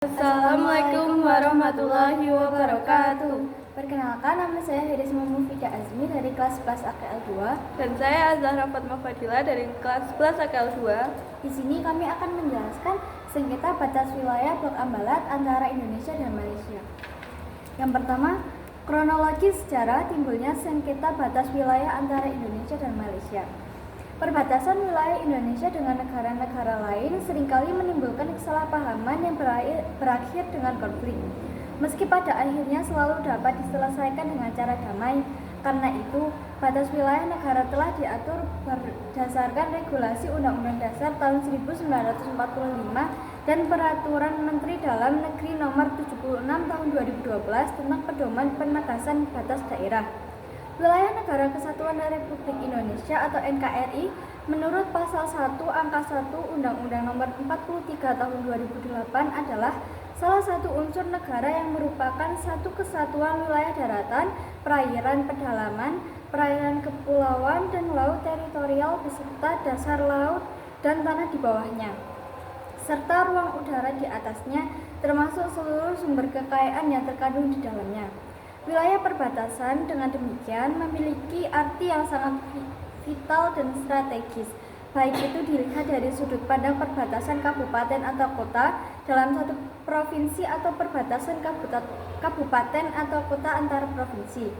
Assalamualaikum warahmatullahi wabarakatuh. Perkenalkan, nama saya Hirisma Mufida Azmi dari kelas 11 AKL 2. Dan saya Azhara Fatma Fadila dari kelas 11 AKL 2. Di sini kami akan menjelaskan sengketa batas wilayah Blok Ambalat antara Indonesia dan Malaysia. Yang pertama, kronologi sejarah timbulnya sengketa batas wilayah antara Indonesia dan Malaysia. Perbatasan wilayah Indonesia dengan negara-negara lain seringkali menimbulkan kesalahpahaman yang berakhir dengan konflik. Meski pada akhirnya selalu dapat diselesaikan dengan cara damai, karena itu batas wilayah negara telah diatur berdasarkan regulasi Undang-Undang Dasar tahun 1945 dan Peraturan Menteri Dalam Negeri Nomor 76 Tahun 2012 tentang Pedoman Penegasan Batas Daerah. Wilayah Negara Kesatuan Republik Indonesia atau NKRI menurut Pasal 1 Angka 1 Undang-Undang Nomor 43 Tahun 2008 adalah salah satu unsur negara yang merupakan satu kesatuan wilayah daratan, perairan pedalaman, perairan kepulauan, dan laut teritorial beserta dasar laut dan tanah di bawahnya, serta ruang udara di atasnya, termasuk seluruh sumber kekayaan yang terkandung di dalamnya. Wilayah perbatasan dengan demikian memiliki arti yang sangat vital dan strategis, baik itu dilihat dari sudut pandang perbatasan kabupaten atau kota dalam satu provinsi atau perbatasan kabupaten atau kota antar provinsi.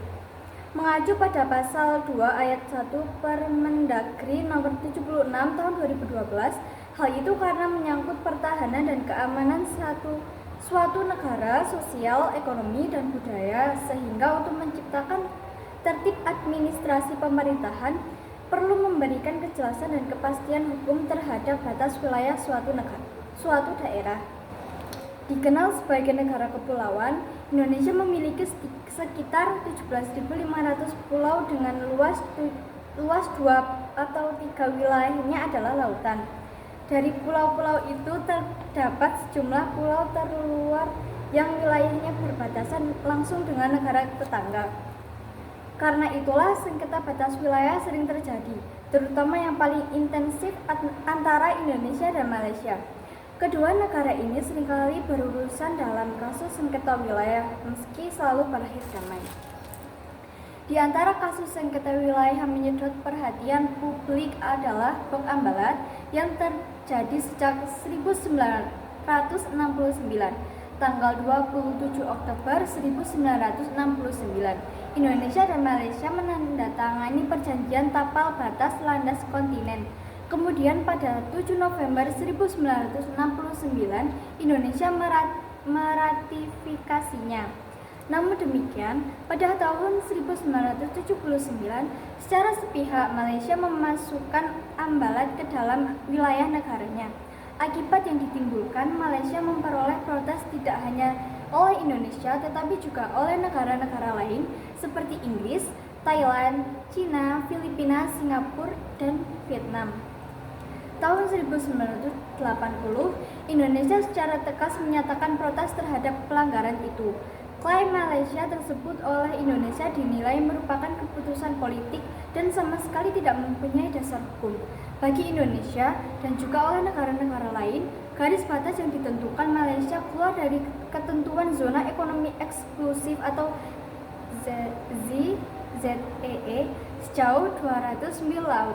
Mengacu pada pasal 2 ayat 1 Permendagri nomor 76 tahun 2012, hal itu karena menyangkut pertahanan dan keamanan suatu negara, sosial, ekonomi, dan budaya, sehingga untuk menciptakan tertib administrasi pemerintahan perlu memberikan kejelasan dan kepastian hukum terhadap batas wilayah suatu daerah. Dikenal sebagai negara kepulauan, Indonesia memiliki sekitar 17.500 pulau dengan luas 2 atau 3 wilayahnya adalah lautan. Dari pulau-pulau itu terdapat sejumlah pulau terluar yang wilayahnya berbatasan langsung dengan negara tetangga. Karena itulah sengketa batas wilayah sering terjadi, terutama yang paling intensif antara Indonesia dan Malaysia. Kedua negara ini seringkali berurusan dalam kasus sengketa wilayah, meski selalu berakhir damai. Di antara kasus sengketa wilayah yang menyedot perhatian publik adalah Blok Ambalat yang terjadi sejak 1969, tanggal 27 Oktober 1969. Indonesia dan Malaysia menandatangani perjanjian tapal batas landas kontinen. Kemudian pada 7 November 1969, Indonesia meratifikasinya. Namun demikian, pada tahun 1979, secara sepihak Malaysia memasukkan Ambalat ke dalam wilayah negaranya. Akibat yang ditimbulkan, Malaysia memperoleh protes tidak hanya oleh Indonesia, tetapi juga oleh negara-negara lain seperti Inggris, Thailand, Cina, Filipina, Singapura, dan Vietnam. Tahun 1980, Indonesia secara tegas menyatakan protes terhadap pelanggaran itu. Klaim Malaysia tersebut oleh Indonesia dinilai merupakan keputusan politik dan sama sekali tidak mempunyai dasar hukum. Bagi Indonesia dan juga oleh negara-negara lain, garis batas yang ditentukan Malaysia keluar dari ketentuan zona ekonomi eksklusif atau ZEE sejauh 200 mil laut.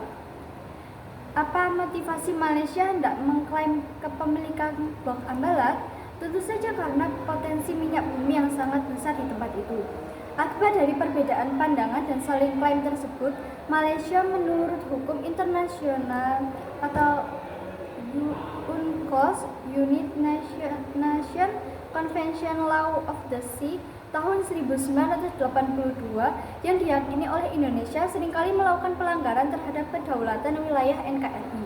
Apa motivasi Malaysia hendak mengklaim kepemilikan Blok Ambalat? Tentu saja karena potensi minyak bumi yang sangat besar di tempat itu. Akibat dari perbedaan pandangan dan saling klaim tersebut, Malaysia menurut hukum internasional atau UNCLOS United Nations Convention Law of the Sea tahun 1982 yang diyakini oleh Indonesia seringkali melakukan pelanggaran terhadap kedaulatan wilayah NKRI.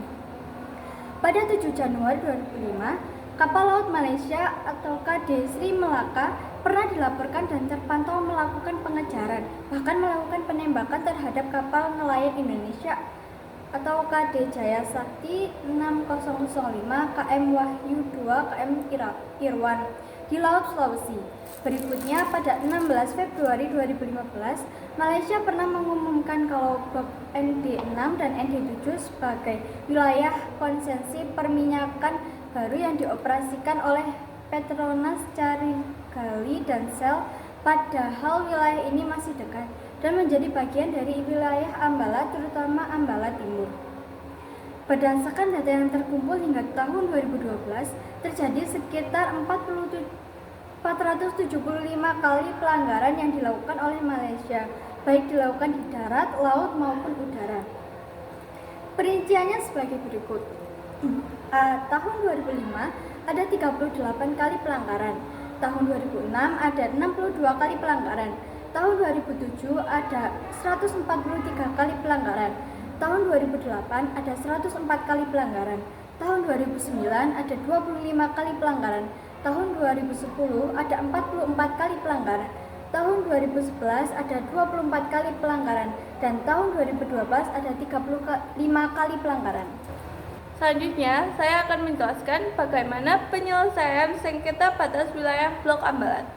Pada 7 Januari 2005, kapal laut Malaysia atau KD Sri Melaka pernah dilaporkan dan terpantau melakukan pengejaran, bahkan melakukan penembakan terhadap kapal nelayan Indonesia atau KD Jaya Sakti 6005 KM Wahyu 2 KM Irwan di Laut Sulawesi. Berikutnya, pada 16 Februari 2015, Malaysia pernah mengumumkan kalau Blok ND6 dan ND7 sebagai wilayah konsesi perminyakan baru yang dioperasikan oleh Petronas, Carigali, dan Shell, padahal wilayah ini masih dekat dan menjadi bagian dari wilayah Ambalat, terutama Ambalat Timur. Berdasarkan data yang terkumpul hingga tahun 2012, terjadi sekitar 475 kali pelanggaran yang dilakukan oleh Malaysia, baik dilakukan di darat, laut, maupun udara. Perinciannya sebagai berikut. Tahun 2005 ada 38 kali pelanggaran, tahun 2006 ada 62 kali pelanggaran, tahun 2007 ada 143 kali pelanggaran, tahun 2008 ada 104 kali pelanggaran, tahun 2009 ada 25 kali pelanggaran, tahun 2010 ada 44 kali pelanggaran, tahun 2011 ada 24 kali pelanggaran, dan tahun 2012 ada 35 kali pelanggaran. Selanjutnya, saya akan menjelaskan bagaimana penyelesaian sengketa batas wilayah Blok Ambalat.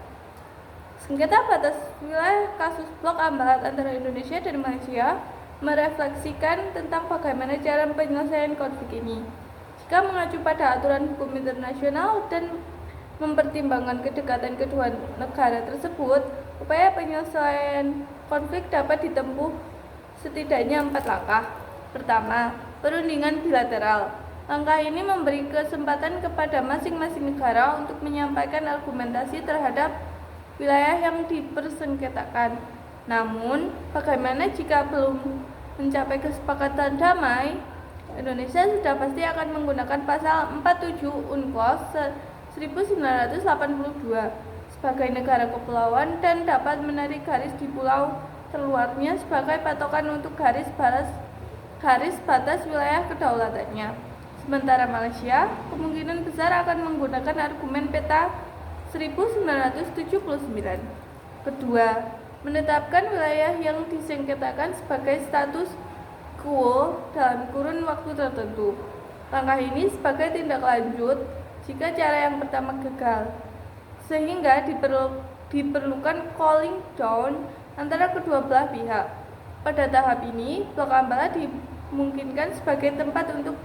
Sengketa batas wilayah kasus Blok Ambalat antara Indonesia dan Malaysia merefleksikan tentang bagaimana cara penyelesaian konflik ini. Jika mengacu pada aturan hukum internasional dan mempertimbangkan kedekatan kedua negara tersebut, upaya penyelesaian konflik dapat ditempuh setidaknya 4 langkah. Pertama, perundingan bilateral. Langkah ini memberi kesempatan kepada masing-masing negara untuk menyampaikan argumentasi terhadap wilayah yang dipersengketakan. Namun, bagaimana jika belum mencapai kesepakatan damai? Indonesia sudah pasti akan menggunakan pasal 47 UNCLOS 1982 sebagai negara kepulauan dan dapat menarik garis di pulau terluarnya sebagai patokan untuk garis batas wilayah kedaulatannya. Sementara Malaysia kemungkinan besar akan menggunakan argumen peta 1979. Kedua, menetapkan wilayah yang disengketakan sebagai status quo dalam kurun waktu tertentu. Langkah ini sebagai tindak lanjut jika cara yang pertama gagal, sehingga diperlukan cooling down antara kedua belah pihak. Pada tahap ini, Blok Ambalat dimungkinkan sebagai tempat untuk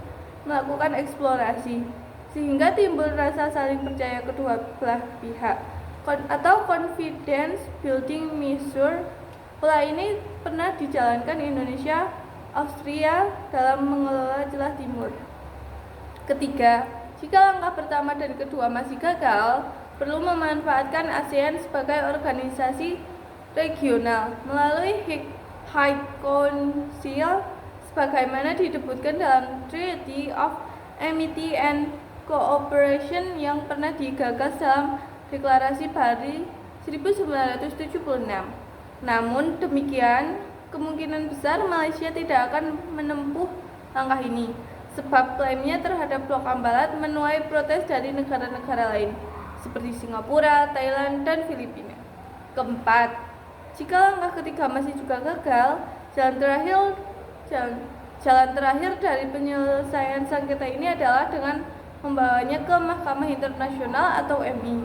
melakukan eksplorasi, sehingga timbul rasa saling percaya kedua belah pihak atau confidence building measure. Pola ini pernah dijalankan Indonesia, Austria dalam mengelola celah timur. Ketiga, jika langkah pertama dan kedua masih gagal, perlu memanfaatkan ASEAN sebagai organisasi regional melalui High Council sebagaimana disebutkan dalam Treaty of Amity and Cooperation yang pernah digagas dalam Deklarasi Bali 1976. Namun demikian, kemungkinan besar Malaysia tidak akan menempuh langkah ini, sebab klaimnya terhadap Blok Ambalat menuai protes dari negara-negara lain seperti Singapura, Thailand, dan Filipina. Keempat, jika langkah ketiga masih juga gagal, jalan terakhir dari penyelesaian sengketa ini adalah dengan membawanya ke Mahkamah Internasional atau MI.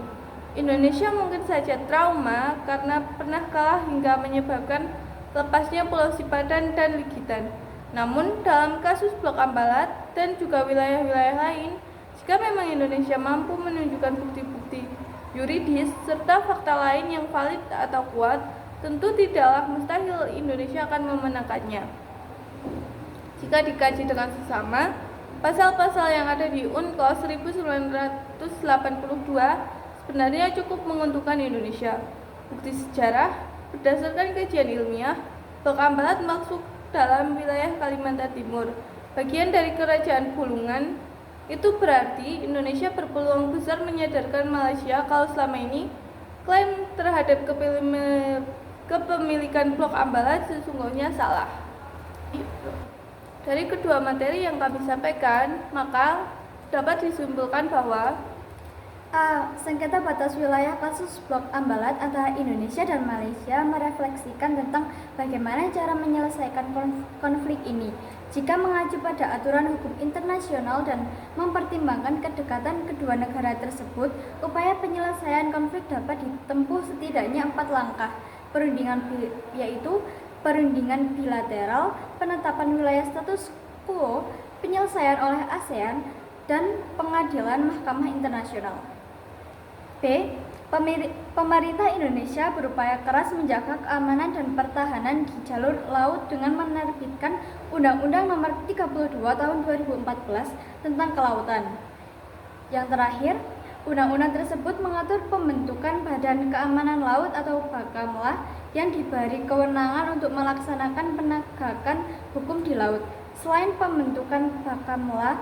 Indonesia mungkin saja trauma karena pernah kalah hingga menyebabkan lepasnya Pulau Sipadan dan Ligitan. Namun dalam kasus Blok Ambalat dan juga wilayah-wilayah lain, jika memang Indonesia mampu menunjukkan bukti-bukti yuridis serta fakta lain yang valid atau kuat, tentu tidaklah mustahil Indonesia akan memenangkannya. Jika dikaji dengan sesama, pasal-pasal yang ada di UNCLOS 1982 sebenarnya cukup menguntungkan Indonesia. Bukti sejarah, berdasarkan kajian ilmiah, Blok Ambalat masuk dalam wilayah Kalimantan Timur, bagian dari Kerajaan Bulungan. Itu berarti Indonesia berpeluang besar menyadarkan Malaysia kalau selama ini klaim terhadap kepemilikan Blok Ambalat sesungguhnya salah. Dari kedua materi yang kami sampaikan, maka dapat disimpulkan bahwa sengketa batas wilayah kasus Blok Ambalat antara Indonesia dan Malaysia merefleksikan tentang bagaimana cara menyelesaikan konflik ini. Jika mengacu pada aturan hukum internasional dan mempertimbangkan kedekatan kedua negara tersebut, upaya penyelesaian konflik dapat ditempuh setidaknya 4 langkah, yaitu perundingan bilateral, penetapan wilayah status quo, penyelesaian oleh ASEAN, dan pengadilan Mahkamah Internasional. B. Pemerintah Indonesia berupaya keras menjaga keamanan dan pertahanan di jalur laut dengan menerbitkan Undang-Undang Nomor 32 Tahun 2014 tentang Kelautan. Yang terakhir, undang-undang tersebut mengatur pembentukan Badan Keamanan Laut atau Bakamla yang diberi kewenangan untuk melaksanakan penegakan hukum di laut. Selain pembentukan Bakamla,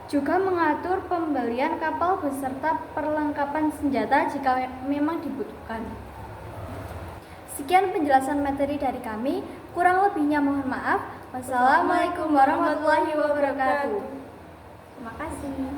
juga mengatur pembelian kapal beserta perlengkapan senjata jika memang dibutuhkan. Sekian penjelasan materi dari kami, kurang lebihnya mohon maaf. Wassalamualaikum warahmatullahi wabarakatuh. Terima kasih.